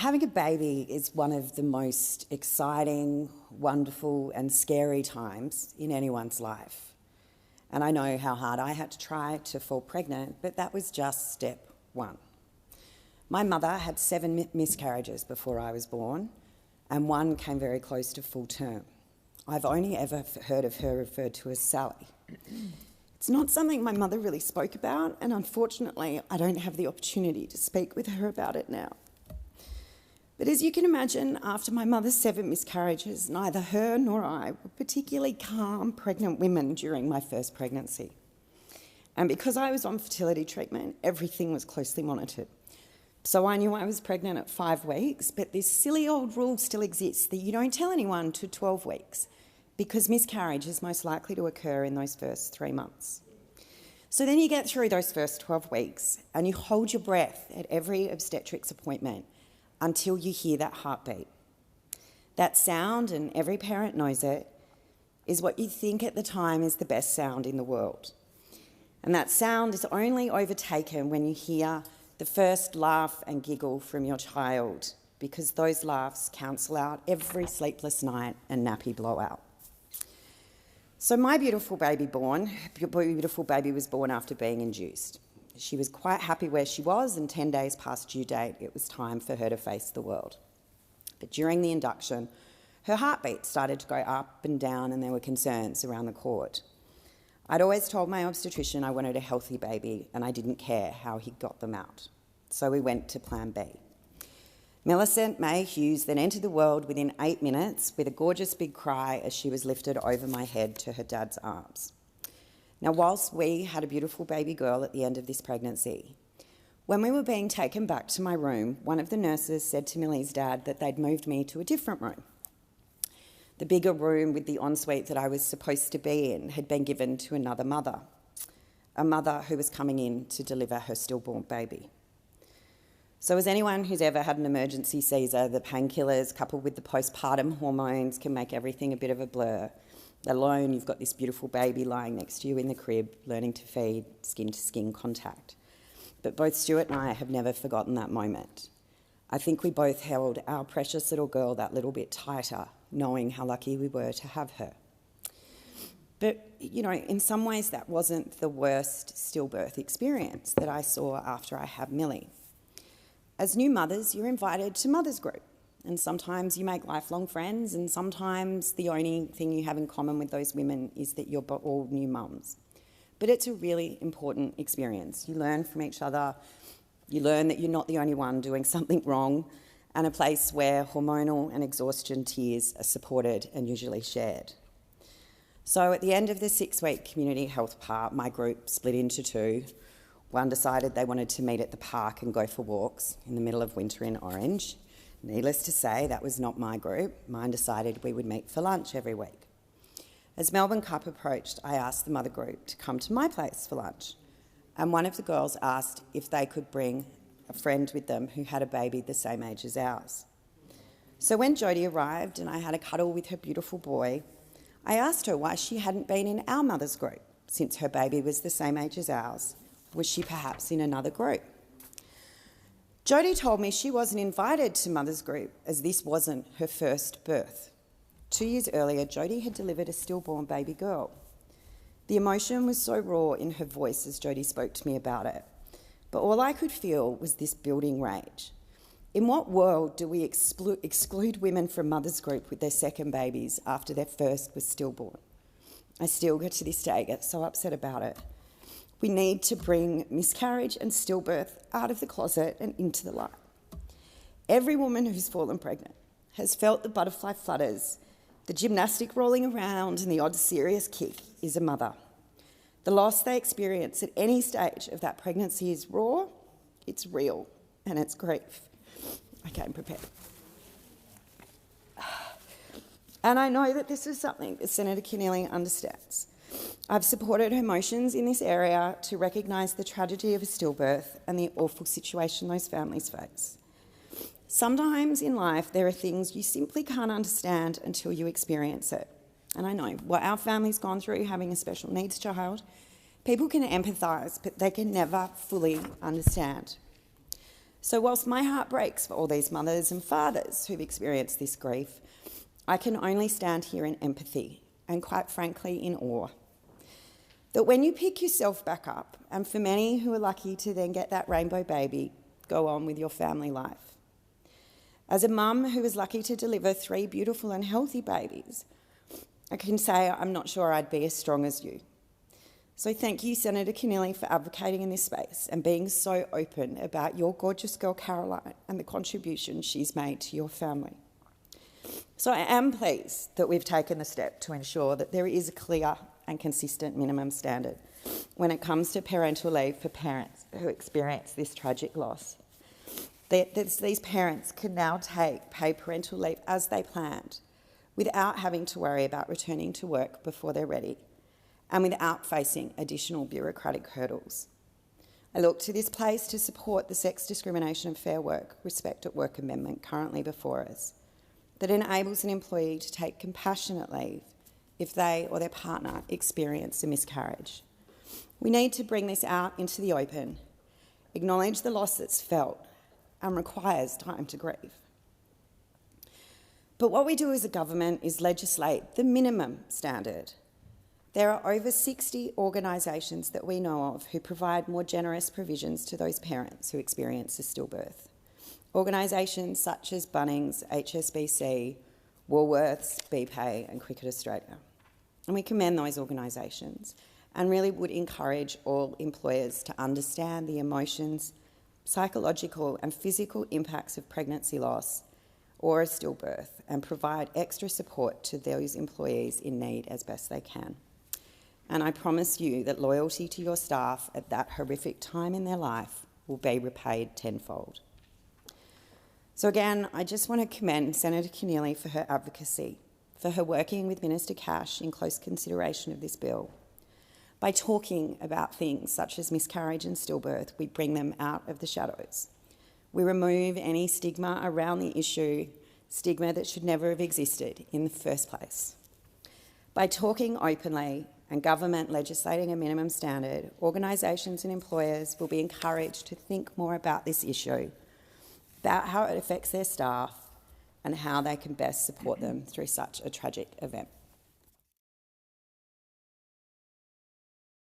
Having a baby is one of the most exciting, wonderful and scary times in anyone's life. And I know how hard I had to try to fall pregnant, but that was just step one. My mother had 7 miscarriages before I was born, and one came very close to full term. I've only ever heard of her referred to as Sally. It's not something my mother really spoke about, and unfortunately, I don't have the opportunity to speak with her about it now. But as you can imagine, after my mother's 7 miscarriages, neither her nor I were particularly calm pregnant women during my first pregnancy. And because I was on fertility treatment, everything was closely monitored. So I knew I was pregnant at 5 weeks, but this silly old rule still exists that you don't tell anyone to 12 weeks because miscarriage is most likely to occur in those first 3 months. So then you get through those first 12 weeks and you hold your breath at every obstetrics appointment until you hear that heartbeat. That sound, and every parent knows it, is what you think at the time is the best sound in the world. And that sound is only overtaken when you hear the first laugh and giggle from your child, because those laughs cancel out every sleepless night and nappy blowout. So my beautiful baby was born after being induced. She was quite happy where she was, and 10 days past due date, it was time for her to face the world. But during the induction, her heartbeat started to go up and down, and there were concerns around the cord. I'd always told my obstetrician I wanted a healthy baby, and I didn't care how he got them out. So we went to plan B. Millicent May Hughes then entered the world within 8 minutes with a gorgeous big cry as she was lifted over my head to her dad's arms. Now, whilst we had a beautiful baby girl at the end of this pregnancy, when we were being taken back to my room, one of the nurses said to Millie's dad that they'd moved me to a different room. The bigger room with the ensuite that I was supposed to be in had been given to another mother, a mother who was coming in to deliver her stillborn baby. So as anyone who's ever had an emergency Caesar, the painkillers coupled with the postpartum hormones can make everything a bit of a blur. Let alone you've got this beautiful baby lying next to you in the crib, learning to feed, skin-to-skin contact. But both Stuart and I have never forgotten that moment. I think we both held our precious little girl that little bit tighter, knowing how lucky we were to have her. But, you know, in some ways that wasn't the worst stillbirth experience that I saw after I had Millie. As new mothers, you're invited to mothers group. And sometimes you make lifelong friends, and sometimes the only thing you have in common with those women is that you're all new mums. But it's a really important experience. You learn from each other, you learn that you're not the only one doing something wrong, and a place where hormonal and exhaustion tears are supported and usually shared. So at the end of the 6-week community health part, my group split into 2. One decided they wanted to meet at the park and go for walks in the middle of winter in Orange. Needless to say, that was not my group. Mine decided we would meet for lunch every week. As Melbourne Cup approached, I asked the mother group to come to my place for lunch. And one of the girls asked if they could bring a friend with them who had a baby the same age as ours. So when Jodie arrived and I had a cuddle with her beautiful boy, I asked her why she hadn't been in our mother's group, since her baby was the same age as ours. Was she perhaps in another group? Jodie told me she wasn't invited to mother's group as this wasn't her first birth. 2 years earlier, Jodie had delivered a stillborn baby girl. The emotion was so raw in her voice as Jodie spoke to me about it, but all I could feel was this building rage. In what world do we exclude women from mother's group with their second babies after their first was stillborn? I still, to this day, get so upset about it. We need to bring miscarriage and stillbirth out of the closet and into the light. Every woman who's fallen pregnant has felt the butterfly flutters, the gymnastic rolling around, and the odd serious kick is a mother. The loss they experience at any stage of that pregnancy is raw, it's real, and it's grief. I came prepared. And I know that this is something that Senator Keneally understands. I've supported her motions in this area to recognise the tragedy of a stillbirth and the awful situation those families face. Sometimes in life there are things you simply can't understand until you experience it. And I know what our family's gone through having a special needs child. People can empathise, but they can never fully understand. So whilst my heart breaks for all these mothers and fathers who've experienced this grief, I can only stand here in empathy and, quite frankly, in awe. That when you pick yourself back up, and for many who are lucky to then get that rainbow baby, go on with your family life. As a mum who was lucky to deliver 3 beautiful and healthy babies, I can say I'm not sure I'd be as strong as you. So thank you, Senator Keneally, for advocating in this space and being so open about your gorgeous girl Caroline and the contribution she's made to your family. So I am pleased that we've taken the step to ensure that there is a clear and consistent minimum standard when it comes to parental leave for parents who experience this tragic loss. These parents can now take paid parental leave as they planned, without having to worry about returning to work before they're ready, and without facing additional bureaucratic hurdles. I look to this place to support the Sex Discrimination and Fair Work Respect at Work Amendment currently before us, that enables an employee to take compassionate leave if they or their partner experience a miscarriage. We need to bring this out into the open, acknowledge the loss that's felt, and requires time to grieve. But what we do as a government is legislate the minimum standard. There are over 60 organisations that we know of who provide more generous provisions to those parents who experience a stillbirth. Organisations such as Bunnings, HSBC, Woolworths, BPay and Cricket Australia. And we commend those organisations and really would encourage all employers to understand the emotions, psychological and physical impacts of pregnancy loss or a stillbirth and provide extra support to those employees in need as best they can. And I promise you that loyalty to your staff at that horrific time in their life will be repaid tenfold. So again, I just want to commend Senator Keneally for her advocacy, for her working with Minister Cash in close consideration of this bill. By talking about things such as miscarriage and stillbirth, we bring them out of the shadows. We remove any stigma around the issue, stigma that should never have existed in the first place. By talking openly and government legislating a minimum standard, organisations and employers will be encouraged to think more about this issue, about how it affects their staff and how they can best support them through such a tragic event.